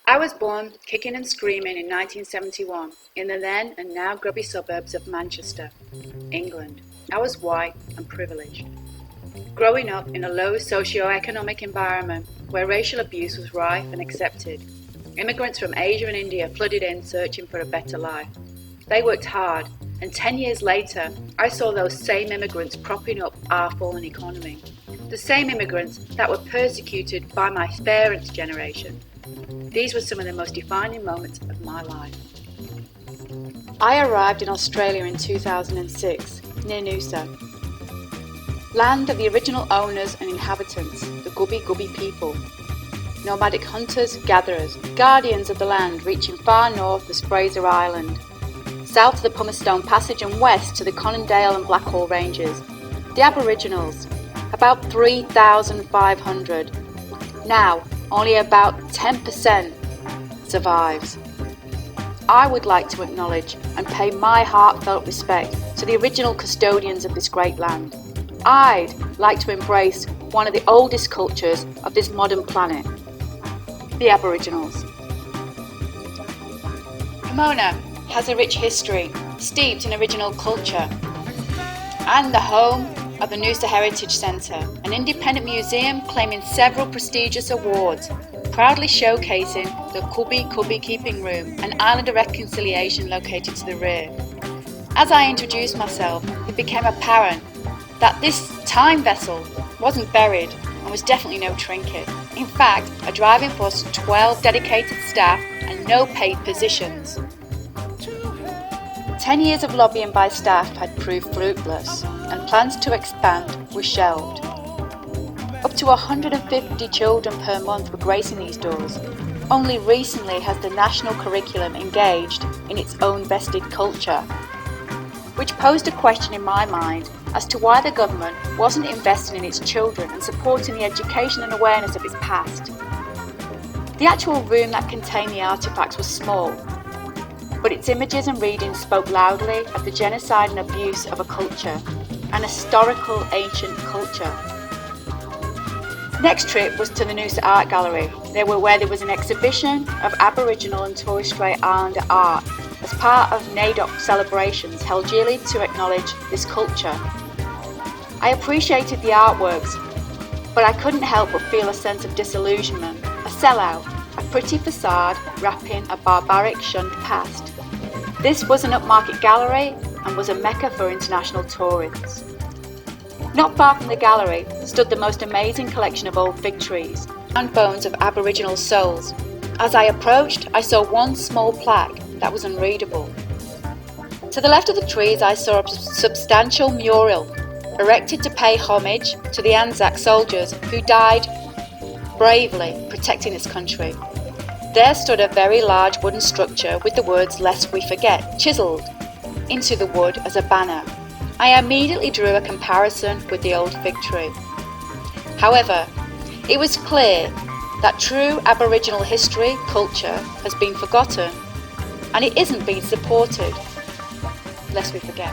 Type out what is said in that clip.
I was born kicking and screaming in 1971 in the then and now grubby suburbs of Manchester, England. I was white and privileged. Growing up in a low socio-economic environment where racial abuse was rife and accepted, immigrants from Asia and India flooded in searching for a better life. They worked hard, and 10 years later, I saw those same immigrants propping up our fallen economy. The same immigrants that were persecuted by my parents' generation. These were some of the most defining moments of my life. I arrived in Australia in 2006, near Noosa. Land of the original owners and inhabitants, the Gubbi Gubbi people. Nomadic hunters, gatherers, guardians of the land reaching far north as Fraser Island, south to the Pumicestone Passage and west to the Conondale and Blackhall Ranges. The Aboriginals, about 3,500. Now, only about 10% survives. I would like to acknowledge and pay my heartfelt respect to the original custodians of this great land. I'd like to embrace one of the oldest cultures of this modern planet, the Aboriginals. Pomona has a rich history, steeped in original culture, and the home of the Noosa Heritage Centre, an independent museum claiming several prestigious awards, proudly showcasing the Gubbi Gubbi Keeping Room, an island of reconciliation located to the rear. As I introduced myself, it became apparent that this time vessel wasn't buried and was definitely no trinket. In fact, a driving force of 12 dedicated staff and no paid positions. 10 years of lobbying by staff had proved fruitless, and plans to expand were shelved. Up to 150 children per month were gracing these doors. Only recently has the national curriculum engaged in its own vested culture, which posed a question in my mind as to why the government wasn't investing in its children and supporting the education and awareness of its past. The actual room that contained the artefacts was small, but its images and readings spoke loudly of the genocide and abuse of a culture, an historical ancient culture. The next trip was to the Noosa Art Gallery, where there was an exhibition of Aboriginal and Torres Strait Islander art as part of NAIDOC celebrations held yearly to acknowledge this culture. I appreciated the artworks, but I couldn't help but feel a sense of disillusionment, a sellout, a pretty facade wrapping a barbaric shunned past. This was an upmarket gallery and was a mecca for international tourists. Not far from the gallery stood the most amazing collection of old fig trees and bones of Aboriginal souls. As I approached, I saw one small plaque that was unreadable. To the left of the trees, I saw a substantial mural erected to pay homage to the Anzac soldiers who died bravely protecting this country. There stood a very large wooden structure with the words "Lest We Forget" chiselled into the wood as a banner. I immediately drew a comparison with the old fig tree. However, it was clear that true Aboriginal history, culture has been forgotten, and it isn't being supported, lest we forget.